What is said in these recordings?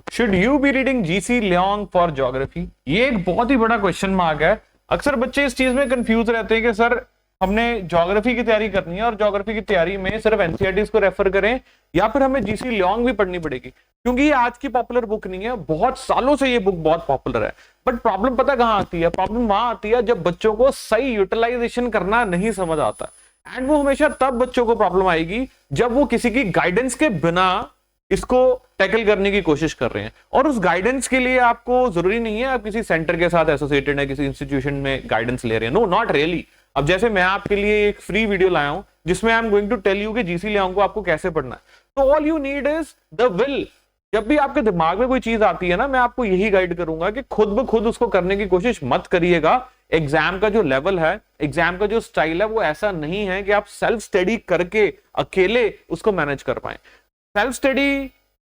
Should you be reading GC Leong for geography? ये एक बहुत ही बड़ा क्वेश्चन मार्क है। अक्सर बच्चे इस चीज में कंफ्यूज रहते हैं कि सर हमने ज्योग्राफी की तैयारी करनी है और ज्योग्राफी की तैयारी में सिर्फ एनसीईआरटीज को रेफर करें या फिर हमें जीसी लियोंग भी पढ़नी पड़ेगी, क्योंकि ये आज की पॉपुलर बुक नहीं है, बहुत सालों से ये बुक बहुत पॉपुलर है। बट प्रॉब्लम पता कहां आती है? प्रॉब्लम वहां आती है जब बच्चों को सही यूटिलाइजेशन करना नहीं समझ आता, एंड वो हमेशा तब बच्चों को प्रॉब्लम आएगी जब वो किसी की गाइडेंस के बिना इसको टैकल करने की कोशिश कर रहे हैं। और उस गाइडेंस के लिए आपको जरूरी नहीं है आप किसी सेंटर के साथ एसोसिएटेड है, किसी इंस्टीट्यूशन में गाइडेंस ले रहे हैं। No, not really. अब जैसे मैं आपके लिए एक फ्री वीडियो लाया हूं जिसमें I am going to tell you कि जीसी लियोंग को आपको कैसे पढ़ना है। तो all you need is the will. जब भी आपके दिमाग में कोई चीज आती है ना, मैं आपको यही गाइड करूंगा कि खुद ब खुद उसको करने की कोशिश मत करिएगा। एग्जाम का जो लेवल है, एग्जाम का जो स्टाइल है, वो ऐसा नहीं है कि आप सेल्फ स्टडी करके अकेले उसको मैनेज कर पाए। सेल्फ स्टडी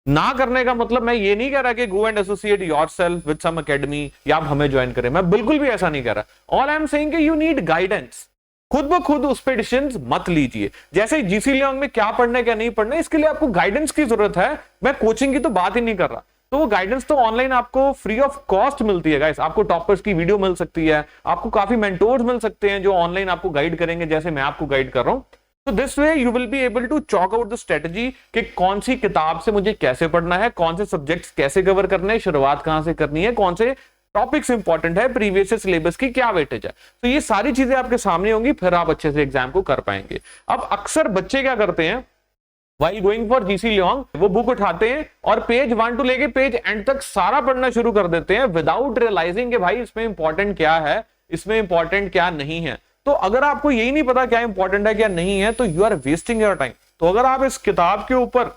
ना करने का मतलब मैं ये नहीं कह रहा कि go and associate yourself with some academy या आप हमें ज्वाइन करें, मैं बिल्कुल भी ऐसा नहीं कह रहा। ऑल आई एम सेइंग कि यू नीड गाइडेंस। खुद ब खुद उस पे डिसीजंस मत लीजिए। जैसे जीसी लियोंग में क्या पढ़ना है क्या नहीं पढ़ना है, इसके लिए आपको गाइडेंस की जरूरत है। मैं कोचिंग की तो बात ही नहीं कर रहा। तो वो गाइडेंस तो ऑनलाइन आपको फ्री ऑफ कॉस्ट मिलती है गाइस। आपको टॉपर्स की वीडियो मिल सकती है, आपको काफी मेंटोर्स मिल सकते हैं जो ऑनलाइन आपको गाइड करेंगे, जैसे मैं आपको गाइड कर रहा हूं। तो this way you will be able to chalk out the strategy कि कौन सी किताब से मुझे कैसे पढ़ना है, कौन से सब्जेक्ट्स कैसे कवर करने हैं, शुरुआत कहां से करनी है, कौन से टॉपिक्स इंपॉर्टेंट है, प्रीवियस सिलेबस की क्या वेटेज है। तो ये सारी चीजें आपके सामने होंगी, फिर आप अच्छे से एग्जाम को कर पाएंगे। अब अक्सर बच्चे क्या करते हैं, while going for GC Leong, वो बुक उठाते हैं और पेज 1 to लेके पेज एंड तक सारा पढ़ना शुरू कर देते हैं विदाउट रियलाइजिंग कि भाई इसमें इंपॉर्टेंट क्या है, इसमें इंपॉर्टेंट क्या नहीं है। तो अगर आपको यही नहीं पता क्या इंपॉर्टेंट है क्या नहीं है, तो you are wasting your time. तो अगर आप इस किताब के ऊपर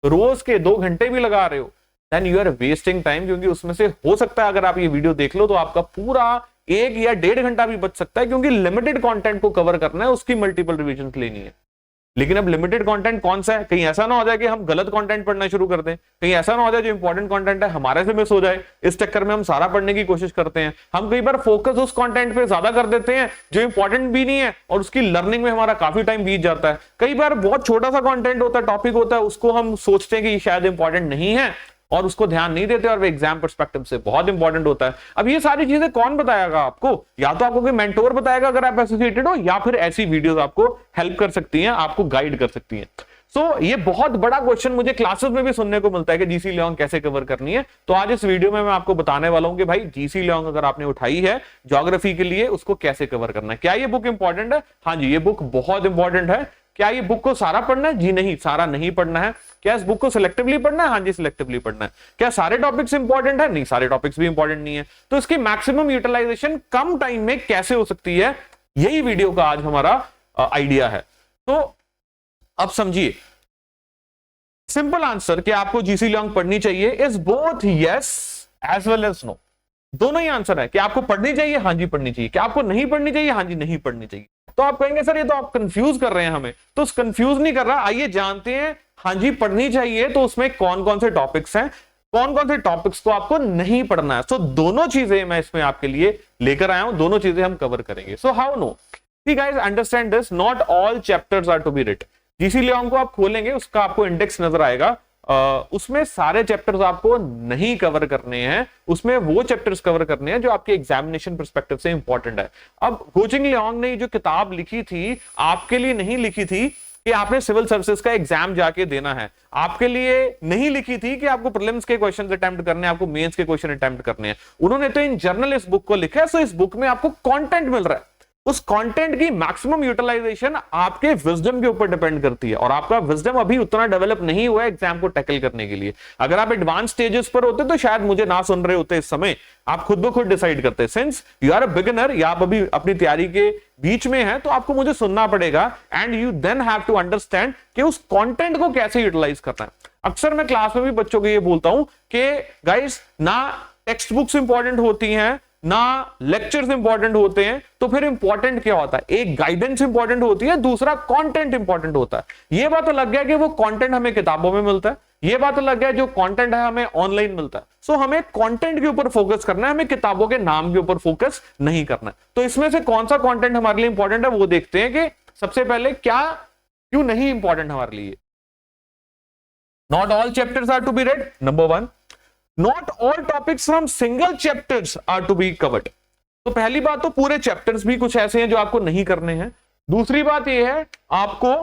रोज के 2 घंटे भी लगा रहे हो, then you are wasting time, क्योंकि उसमें से हो सकता है अगर आप ये वीडियो देख लो तो आपका पूरा 1 या 1.5 घंटा भी बच सकता है, क्योंकि लिमिटेड कंटेंट को कवर करना है, उसकी मल्टीपल रिवीजन लेनी है। लेकिन अब लिमिटेड कंटेंट कौन सा है? कहीं ऐसा ना हो जाए कि हम गलत कंटेंट पढ़ना शुरू कर दें, कहीं ऐसा ना हो जाए जो इंपॉर्टेंट कंटेंट है हमारे से मिस हो जाए। इस चक्कर में हम सारा पढ़ने की कोशिश करते हैं। हम कई बार फोकस उस कंटेंट पे ज्यादा कर देते हैं जो इंपॉर्टेंट भी नहीं है, और उसकी लर्निंग में हमारा काफी टाइम बीत जाता है। कई बार बहुत छोटा सा कंटेंट होता है, टॉपिक होता है, उसको हम सोचते हैं कि शायद इंपॉर्टेंट नहीं है और उसको ध्यान नहीं देते, और वो एग्जाम पर्सपेक्टिव से बहुत इंपॉर्टेंट होता है। अब ये सारी चीजें कौन बताएगा आपको? या तो आपको कोई मेंटोर बताएगा अगर आप एसोसिएटेड हो, या फिर ऐसी वीडियोस आपको हेल्प कर सकती हैं, आपको गाइड कर सकती हैं। सो ये बहुत बड़ा क्वेश्चन मुझे क्लासेस में भी सुनने को मिलता है कि जीसी लियोंग कैसे कवर करनी है। तो आज इस वीडियो में मैं आपको बताने वाला हूं कि भाई जीसी लियोंग अगर आपने उठाई है ज्योग्राफी के लिए, उसको कैसे कवर करना है। क्या ये बुक इंपॉर्टेंट है? हाँ जी, ये बुक बहुत इंपॉर्टेंट है। क्या ये बुक को सारा पढ़ना है? जी नहीं, सारा नहीं पढ़ना है। क्या इस बुक को सिलेक्टिवली पढ़ना है? हाँ जी, सिलेक्टिवली पढ़ना है। क्या सारे टॉपिक्स इंपॉर्टेंट है? नहीं, सारे टॉपिक्स भी इंपॉर्टेंट नहीं है। तो इसकी मैक्सिमम यूटिलाइजेशन कम टाइम में कैसे हो सकती है, यही वीडियो का आज हमारा आइडिया है। तो अब समझिए, सिंपल आंसर कि आपको जीसी लियोंग पढ़नी चाहिए is both yes as well as no. दोनों ही आंसर है कि आपको पढ़नी चाहिए, हाँ जी पढ़नी चाहिए। क्या आपको नहीं पढ़नी चाहिए? हाँ जी नहीं पढ़नी चाहिए। तो आप कहेंगे सर ये तो आप कंफ्यूज कर रहे हैं हमें। तो कंफ्यूज नहीं कर रहा, आइए जानते हैं। हाँ जी पढ़नी चाहिए, तो उसमें कौन कौन से टॉपिक्स हैं, कौन कौन से टॉपिक्स को आपको नहीं पढ़ना है। सो दोनों चीजें मैं इसमें आपके लिए लेकर आया हूं, दोनों चीजें हम कवर करेंगे। So how no? See guys, understand this, not all chapters are to be read. GC Leong को आप खोलेंगे, उसका आपको इंडेक्स नजर आएगा, उसमें सारे चैप्टर्स आपको नहीं कवर करने हैं। उसमें वो चैप्टर्स कवर करने हैं जो आपके एग्जामिनेशन पर्सपेक्टिव से इंपॉर्टेंट है। अब कोचिंग लियोंग ने जो किताब लिखी थी, आपके लिए नहीं लिखी थी कि आपने सिविल सर्विसेज का एग्जाम जाके देना है। आपके लिए नहीं लिखी थी कि आपको प्रीलिम्स के क्वेश्चंस अटेम्प्ट करने हैं, आपको मेंस के क्वेश्चन अटेम्प्ट करने हैं। उन्होंने तो इन जनरल इस बुक को लिखा है। सो इस बुक में आपको कंटेंट मिल रहा है। उस कंटेंट की मैक्सिमम यूटिलाइजेशन आपके विजडम के ऊपर डिपेंड करती है, और आपका विजडम अभी उतना डेवलप नहीं हुआ है एग्जाम को टैकल करने के लिए। अगर आप एडवांस स्टेजेस पर होते तो शायद मुझे ना सुन रहे होते इस समय, आप खुद ब खुद डिसाइड करते। Since you are a beginner, या आप अभी अपनी तैयारी के बीच में हैं, तो आपको मुझे सुनना पड़ेगा, and you then have to understand कि उस कंटेंट को कैसे यूटिलाइज करना है। अक्सर मैं क्लास में भी बच्चों को ये बोलता हूं कि गाइस, ना टेक्स्ट बुक्स इंपॉर्टेंट होती हैं, ना लेक्चर्स इंपॉर्टेंट होते हैं, तो फिर इंपॉर्टेंट क्या होता है? एक गाइडेंस इंपॉर्टेंट होती है, दूसरा कंटेंट इंपॉर्टेंट होता है। ये बात तो लग गया कि वो कंटेंट हमें किताबों में मिलता है, ये बात तो लग गया जो कंटेंट है हमें ऑनलाइन मिलता है। सो हमें कंटेंट के ऊपर फोकस करना है, हमें किताबों के नाम के ऊपर फोकस नहीं करना है। तो इसमें से कौन सा कंटेंट हमारे लिए इंपॉर्टेंट है वो देखते हैं कि सबसे पहले क्या क्यों नहीं इंपॉर्टेंट हमारे लिए। Not all chapters are to be read, number 1। Not all topics from single chapters are to be covered. तो पहली बात तो पूरे चैप्टर्स भी कुछ ऐसे हैं जो आपको नहीं करने हैं। दूसरी बात यह है आपको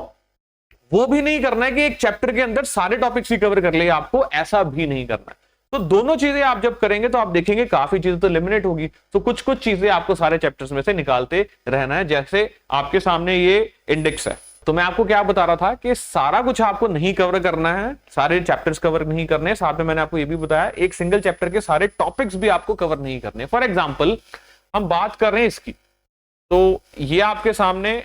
वो भी नहीं करना है कि एक चैप्टर के अंदर सारे टॉपिक्स ही कवर कर ले, आपको ऐसा भी नहीं करना है। तो दोनों चीजें आप जब करेंगे तो आप देखेंगे काफी चीजें तो एलिमिनेट होगी। तो कुछ कुछ चीजें आपको सारे चैप्टर्स में से निकालते रहना है। जैसे आपके सामने ये इंडेक्स है, तो मैं आपको क्या बता रहा था कि सारा कुछ आपको नहीं कवर करना है, सारे चैप्टर्स कवर नहीं करने। साथ में मैंने आपको ये भी बताया एक सिंगल चैप्टर के सारे टॉपिक्स भी आपको कवर नहीं करने। फॉर एग्जाम्पल हम बात कर रहे हैं इसकी, तो ये आपके सामने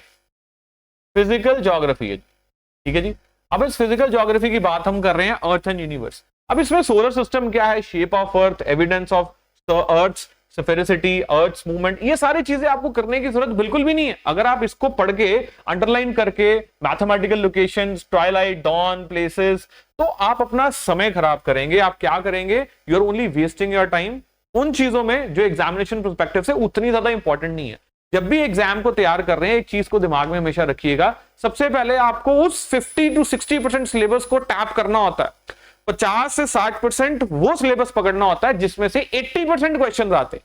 फिजिकल ज्योग्राफी है, ठीक है जी। अब इस फिजिकल ज्योग्राफी की बात हम कर रहे हैं अर्थ एंड यूनिवर्स। अब इसमें सोलर सिस्टम क्या है, shape of earth, evidence of earth sphericity, earth movement, ये सारी चीजें आपको करने की जरूरत बिल्कुल भी नहीं है। अगर आप इसको पढ़ के अंडरलाइन करके mathematical locations, twilight, dawn, places, तो आप अपना समय खराब करेंगे। आप क्या करेंगे, you are only wasting your time उन चीजों में जो एग्जामिनेशन पर्सपेक्टिव से उतनी ज्यादा इंपॉर्टेंट नहीं है। जब भी एग्जाम को तैयार कर रहे हैं एक चीज को दिमाग में हमेशा रखिएगा, सबसे पहले आपको उस 50 to 60% सिलेबस को टैप करना होता है। 50 से 60% वो सिलेबस पकड़ना होता है जिसमें से 80% क्वेश्चन आते हैं।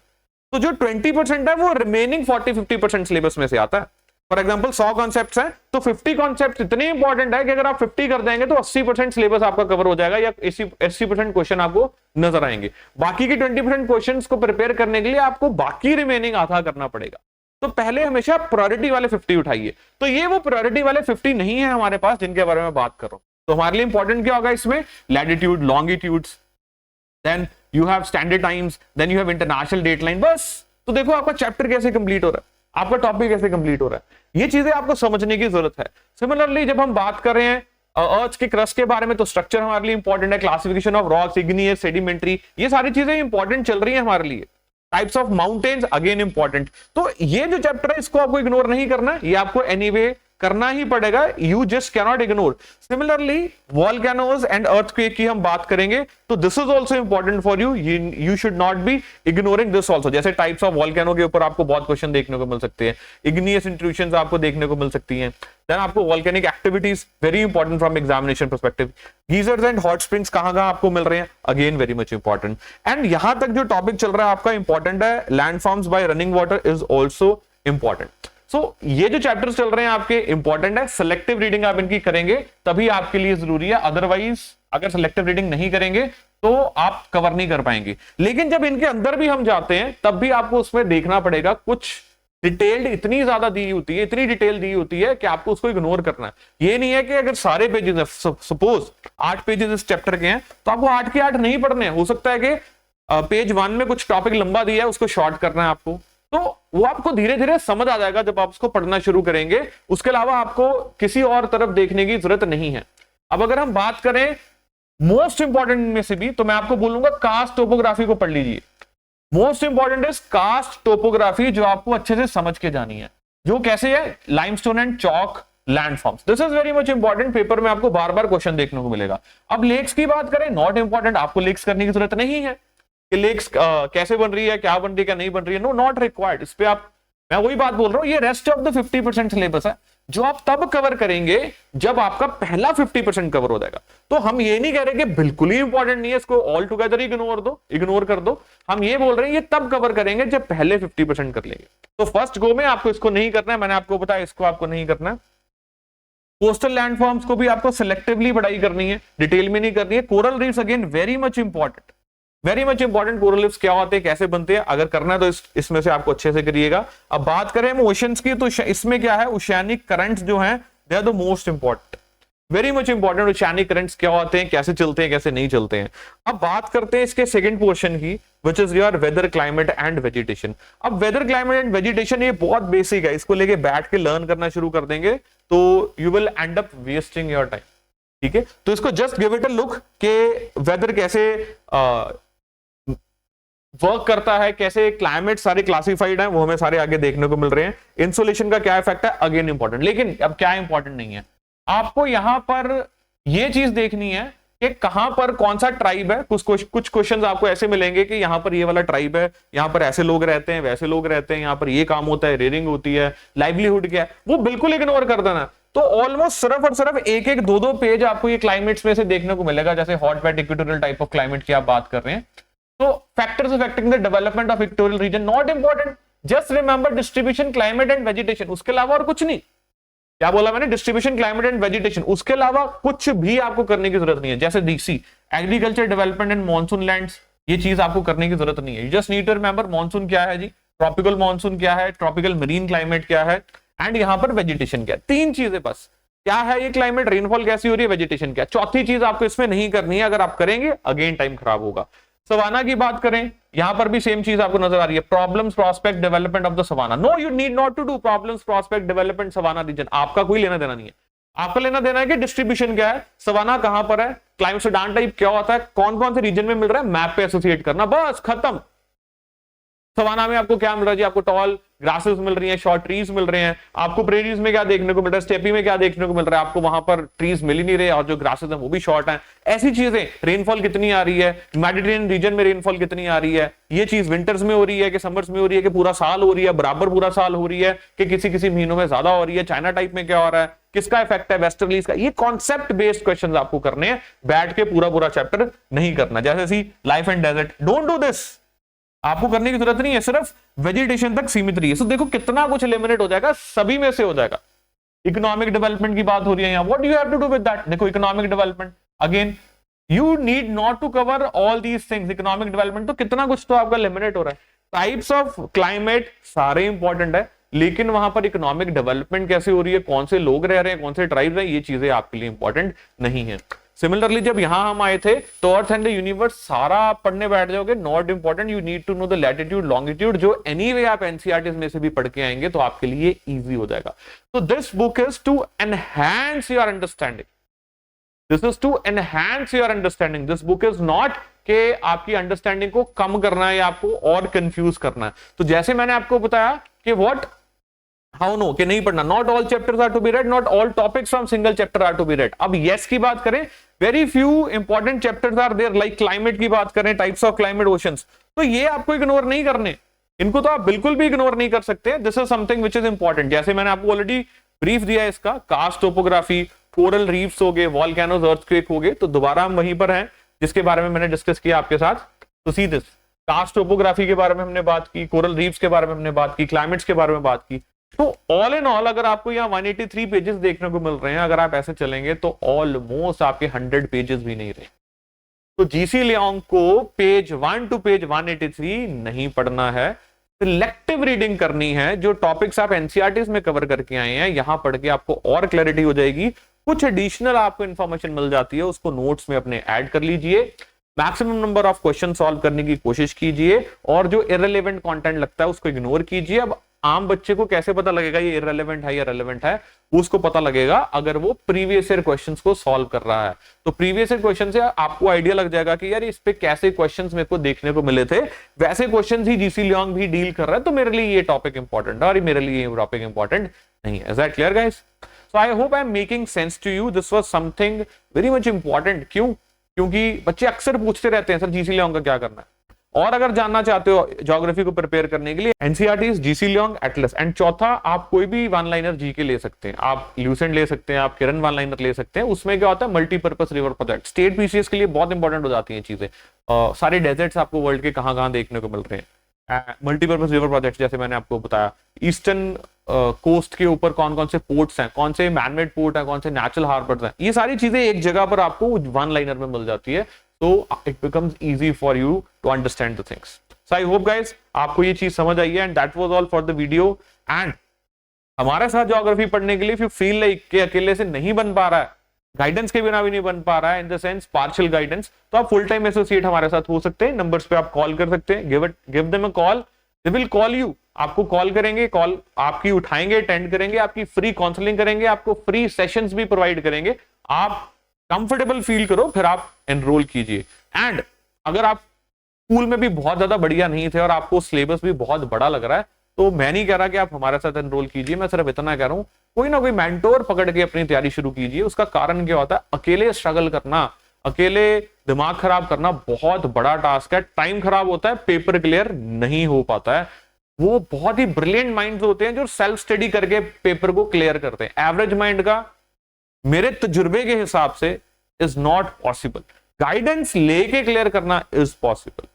तो जो 20% है वो रिमेनिंग 40-50% सिलेबस में से आता है। फॉर एग्जांपल 100 कॉन्सेप्ट्स हैं तो 50 कॉन्सेप्ट्स इतने इंपॉर्टेंट है कि अगर आप 50 कर देंगे तो 80% सिलेबस आपका कवर हो जाएगा या 80% क्वेश्चन आपको नजर आएंगे। बाकी के 20% क्वेश्चंस को प्रिपेयर करने के लिए आपको बाकी रिमेनिंग आधा करना पड़ेगा। तो पहले हमेशा प्रायोरिटी वाले 50 उठाइए। तो ये वो प्रायोरिटी वाले 50 नहीं है हमारे पास जिनके बारे में बात कर रहा हूं। तो हमारे लिए इंपॉर्टेंट क्या होगा इसमें, latitude, longitudes, then you have standard times, then you have international date line. बस तो देखो आपका चैप्टर कैसे कंप्लीट हो रहा है, आपका टॉपिक कैसे कंप्लीट हो रहा है, ये चीजें आपको समझने की जरूरत है। सिमिलरली जब हम बात कर रहे हैं अर्थ के क्रस्ट के बारे में तो स्ट्रक्चर हमारे लिए इंपॉर्टेंट है, classification of rocks, igneous, sedimentary, ये सारी चीजें इंपॉर्टेंट चल रही है हमारे लिए। Types of mountains again important. तो ये जो चैप्टर है इसको आपको इग्नोर नहीं करना, ये आपको एनीवे करना ही पड़ेगा, you just cannot ignore. Similarly volcanoes and earthquake की हम बात करेंगे तो this is also important for you, you should not be ignoring this also. जैसे टाइप्स ऑफ वॉल्केनो के ऊपर आपको बहुत क्वेश्चन देखने को मिल सकते हैं, इग्नियस इंट्रूशंस आपको देखने को मिल सकती हैं, देन आपको volcanic activities very important from examination perspective. Geysers and hot springs कहां आपको मिल रहे हैं, again very much important. And यहां तक जो टॉपिक चल रहा है आपका इंपॉर्टेंट है, landforms by running water is also important. So ये जो चैप्टर्स चल रहे हैं आपके इंपॉर्टेंट है, सिलेक्टिव रीडिंग आप इनकी करेंगे तभी आपके लिए जरूरी है, अदरवाइज अगर सिलेक्टिव रीडिंग नहीं करेंगे तो आप कवर नहीं कर पाएंगे। लेकिन जब इनके अंदर भी हम जाते हैं तब भी आपको उसमें देखना पड़ेगा, कुछ डिटेल्ड इतनी ज्यादा दी होती है, इतनी डिटेल दी होती है कि आपको उसको इग्नोर करना है। ये नहीं है कि अगर सारे पेजेस, सपोज 8 पेजेस इस चैप्टर के हैं तो आपको 8 के 8 नहीं पढ़ने हैं। हो सकता है कि पेज 1 में कुछ टॉपिक लंबा दिया है उसको शॉर्ट करना है आपको, तो वो आपको धीरे धीरे समझ आ जाएगा जब आप उसको पढ़ना शुरू करेंगे। उसके अलावा आपको किसी और तरफ देखने की जरूरत नहीं है। अब अगर हम बात करें मोस्ट इंपॉर्टेंट में से भी, तो मैं आपको बोलूंगा कास्ट टोपोग्राफी को पढ़ लीजिए। Most important is karst topography, जो आपको अच्छे से समझ के जानी है, जो कैसे है, limestone and chalk landforms. This is very much important, paper में आपको बार बार क्वेश्चन देखने को मिलेगा। अब लेक्स की बात करें, नॉट इंपॉर्टेंट, आपको लेक्स करने की जरूरत नहीं है कि लेक्स कैसे बन रही है, क्या बन रही है, क्या नहीं बन रही है, नो नॉट रिक्वायर्ड। इस पे आप, मैं वही बात बोल रहा हूं, ये रेस्ट ऑफ द 50% सिलेबस है जो आप तब कवर करेंगे जब आपका पहला 50% कवर हो जाएगा। तो हम ये नहीं कह रहे कि बिल्कुल ही इंपॉर्टेंट नहीं है, इसको ऑल टुगेदर इग्नोर कर दो। हम ये बोल रहे हैं ये तब कवर करेंगे जब पहले 50% कर लेंगे। तो फर्स्ट गो में आपको इसको नहीं करना है, मैंने आपको बताया इसको आपको नहीं करना है। कोस्टल लैंडफॉर्म्स को भी आपको सिलेक्टिवली पढ़ाई करनी है, डिटेल में नहीं करनी है। Coral reefs again very much important, very much important. Coral reefs क्या होते हैं, कैसे बनते हैं, अगर करना है तो इसमें से आपको अच्छे से करिएगा। अब बात करें हम ओशंस की, तो इसमें क्या है, ओशियानिक करंट्स जो हैं they are the most important, very much important. Oceanic currents क्या होते हैं, कैसे चलते हैं, कैसे नहीं चलते हैं। अब बात करते हैं इसके सेकंड पोर्शन की, which is your weather, climate and vegetation. अब वेदर, क्लाइमेट एंड वेजिटेशन ये बहुत बेसिक है, इसको लेके बैठ के लर्न करना शुरू कर देंगे तो you will and up wasting your time, ठीक है। तो इसको just give it a look के वेदर कैसे वर्क करता है, कैसे क्लाइमेट सारे क्लासिफाइड है, वो हमें सारे आगे देखने को मिल रहे हैं। इंसुलेशन का क्या इफेक्ट है, अगेन इंपॉर्टेंट। लेकिन अब क्या इंपॉर्टेंट नहीं है, आपको यहां पर ये चीज देखनी है कि कहां पर कौन सा ट्राइब है। कुछ क्वेश्चंस आपको ऐसे मिलेंगे कि यहां पर ये वाला ट्राइब है, यहां पर ऐसे लोग रहते हैं, वैसे लोग रहते हैं, यहां पर ये काम होता है, रेयरिंग होती है, लाइवलीहुड क्या है, वो बिल्कुल इग्नोर कर देना। तो ऑलमोस्ट सिर्फ और सिर्फ एक दो पेज आपको ये क्लाइमेट्स में से देखने को मिलेगा। जैसे hot wet equatorial type of climate की आप बात कर रहे हैं तो factors affecting the development of equatorial region not important, just remember distribution, climate and vegetation, उसके अलावा और कुछ नहीं। क्या बोला मैंने? डिस्ट्रीब्यूशन, क्लाइमेट एंड वेजिटेशन, उसके अलावा कुछ भी आपको करने की जरूरत नहीं है। जैसे DC, agriculture development and monsoon lands, ये चीज आपको करने की जरूरत नहीं है। You just need to remember monsoon क्या है जी, ट्रॉपिकल मॉनसून क्या है, ट्रॉपिकल मरीन क्लाइमेट क्या है, एंड यहां पर वेजिटेशन क्या है। तीन चीजें बस, क्या है ये क्लाइमेट, रेनफॉल कैसी हो रही है, वेजिटेशन क्या। चौथी चीज आपको इसमें नहीं करनी है, अगर आप करेंगे अगेन टाइम खराब होगा। सवाना की बात करें, यहां पर भी सेम चीज आपको नजर आ रही है, problems, prospect, development of the savanna. No, you need not to do problems, prospect, development, savanna region, आपका कोई लेना देना नहीं है। आपका लेना देना है कि डिस्ट्रीब्यूशन क्या है, सवाना कहां पर है, क्लाइमेट सेडान टाइप क्या होता है, कौन कौन से रीजन में मिल रहा है, मैप पे एसोसिएट करना, बस खत्म। सवाना में आपको क्या मिल रहा है जी, आपको टॉल ग्रासेस मिल रही हैं, शॉर्ट ट्रीज मिल रहे हैं। आपको प्रेरीज में क्या देखने को मिल रहा है, स्टेपी में क्या देखने को मिल रहा है, आपको वहां पर ट्रीज मिल ही नहीं रहे और जो ग्रासेस हैं वो भी शॉर्ट हैं। ऐसी चीजें, रेनफॉल कितनी आ रही है, मेडिटेरियन रीजन में रेनफॉल कितनी आ रही है, ये चीज विंटर्स में हो रही है कि समर्स में हो रही है कि पूरा साल हो रही है, बराबर पूरा साल हो रही है कि किसी किसी महीनों में ज्यादा हो रही है, चाइना टाइप में क्या हो रहा है, किसका इफेक्ट है, वेस्टर्लीज का। ये कॉन्सेप्ट बेस्ड क्वेश्चंस आपको करने हैं, बैठ के पूरा पूरा चैप्टर नहीं करना। जैसे life and desert, don't do this, आपको करने की जरूरत नहीं है, सिर्फ वेजिटेशन तक सीमित रही है। सो देखो कितना कुछ एलिमिनेट हो जाएगा, सभी में से हो जाएगा। इकोनॉमिक डेवलपमेंट की बात हो रही है यहाँ, what do you have to do with that. देखो economic development, again you need not to cover all these things. Economic development तो कितना कुछ तो आपका एलिमिनेट हो रहा है। टाइप्स ऑफ क्लाइमेट सारे इंपॉर्टेंट है, लेकिन वहां पर इकोनॉमिक डेवलपमेंट कैसे हो रही है, कौन से लोग रह रहे हैं, कौन से ट्राइब्स हैं, ये चीजें आपके लिए इंपॉर्टेंट नहीं है। सिमिलरली जब यहां हम आए थे तो अर्थ एंड द यूनिवर्स सारा आप पढ़ने बैठ जाओगे, not important. You need to know the latitude, longitude, जो एनीवे आप एनसीईआरटी में से भी पढ़ के आएंगे तो आपके लिए इजी हो जाएगा। तो this book is to enhance your understanding, this is to enhance your understanding. This book is not कि आपकी अंडरस्टैंडिंग को कम करना है या आपको और कंफ्यूज करना है। तो जैसे मैंने आपको बताया कि व्हाट हाउ नो कि नहीं पढ़ना, not all chapters are to be read, not all topics from single chapter are to be read. अब यस की बात करें, very few important chapters are there, like climate की बात करें, टाइप्स ऑफ क्लाइमेट, ओशंस, तो ये आपको इग्नोर नहीं करने, इनको तो आप बिल्कुल भी इग्नोर नहीं कर सकते। This is something which is important. जैसे मैंने आपको ऑलरेडी ब्रीफ दिया है इसका, कास्ट टोपोग्राफी, कोरल रीफ्स हो गए, वॉल्केनोज, अर्थक्वेक हो गए, तो दोबारा हम वहीं पर हैं जिसके बारे में मैंने डिस्कस किया आपके साथ। तो सी दिस, कास्ट टोपोग्राफी के बारे में हमने बात की, कोरल रीफ्स के बारे में हमने बात की, क्लाइमेट्स के बारे में बात की। तो ऑल इन ऑल अगर आपको यहाँ 183 पेजेस देखने को मिल रहे हैं, अगर आप ऐसे चलेंगे तो ऑलमोस्ट आपके 100 पेजेस भी नहीं रहे। तो जीसी लियोंग को पेज 1 टू पेज 183 नहीं पढ़ना है, सिलेक्टिव रीडिंग करनी है। जो टॉपिक्स आप एनसीईआरटी में कवर करके आए हैं, यहां पढ़ के आपको और क्लैरिटी हो जाएगी, कुछ एडिशनल आपको इंफॉर्मेशन मिल जाती है, उसको नोट्स में अपने ऐड कर लीजिए, maximum number of question solve करने की कोशिश कीजिए, और जो इररिलेवेंट कंटेंट लगता है उसको इग्नोर कीजिए। अब आम बच्चे को कैसे पता लगेगा ये इररिलेवेंट है या रेलेवेंट है, उसको पता लगेगा अगर वो प्रीवियस ईयर क्वेश्चंस को सॉल्व कर रहा है। तो प्रीवियस ईयर क्वेश्चन से आपको आइडिया लग जाएगा कि यार इस पे कैसे क्वेश्चंस मेरे को देखने को मिले थे, वैसे क्वेश्चंस ही जीसी लियोंग भी डील कर रहा है, तो मेरे लिए ये टॉपिक इंपॉर्टेंट है और मेरे लिए ये टॉपिक इंपॉर्टेंट नहीं है। Is that clear guys? So I hope I am making sense to you. This was something very much important. क्यों? क्योंकि बच्चे अक्सर पूछते रहते हैं सर जीसी लियोंग का क्या करना है, और अगर जानना चाहते हो ज्योग्राफी को प्रिपेयर करने के लिए, NCERT, GC Leong, Atlas. And चौथा, आप कोई भी वन लाइनर जीके ले सकते हैं, आप ल्यूसेंट ले सकते हैं, आप किरण वन लाइनर ले सकते हैं। उसमें क्या होता है, multipurpose river project, state PCS के लिए बहुत इंपॉर्टेंट हो जाती है चीजें। सारे डेजर्ट्स आपको वर्ल्ड के कहां देखने को मिल रहे हैं, मल्टीपर्पज रिवर प्रोजेक्ट जैसे मैंने आपको बताया, ईस्टर्न कोस्ट के ऊपर कौन कौन से पोर्ट्स हैं, कौन से मैनमेड पोर्ट है, कौन से नेचुरल हार्बर्स हैं, ये सारी चीजें एक जगह पर आपको वन लाइनर में मिल जाती है। So it becomes easy for you to understand the things. So I hope guys आपको ये चीज समझ आई है, and that was all for the video. And हमारे साथ ज्योग्राफी पढ़ने के लिए if you feel like कि अकेले से नहीं बन पा रहा है, गाइडेंस के बिना भी नहीं बन पा रहा है, in the sense partial guidance, तो आप फुल टाइम एसोसिएट हमारे साथ हो सकते हैं। नंबर्स पे आप कॉल कर सकते हैं, give them a call, they will call you, आपको कॉल करेंगे, कॉल आपकी उठाएंगे, अटेंड करेंगे, आपकी फ्री काउंसलिंग करेंगे, आपको फ्री सेशंस भी प्रोवाइड करेंगे। आप कंफर्टेबल फील करो, फिर आप एनरोल कीजिए। एंड अगर आप स्कूल में भी बहुत ज्यादा बढ़िया नहीं थे और आपको सिलेबस भी बहुत बड़ा लग रहा है, तो मैं नहीं कह रहा कि आप हमारे साथ एनरोल कीजिए, मैं सिर्फ इतना कह रहा हूं कोई ना कोई मेंटोर पकड़ के अपनी तैयारी शुरू कीजिए। उसका कारण क्या होता है, अकेले स्ट्रगल करना, अकेले दिमाग खराब करना बहुत बड़ा टास्क है, टाइम खराब होता है, पेपर क्लियर नहीं हो पाता है। वो बहुत ही ब्रिलियंट माइंड्स होते हैं जो सेल्फ स्टडी करके पेपर को क्लियर करते हैं। एवरेज माइंड का मेरे तजुर्बे के हिसाब से इज नॉट पॉसिबल। गाइडेंस लेके क्लियर करना इज पॉसिबल।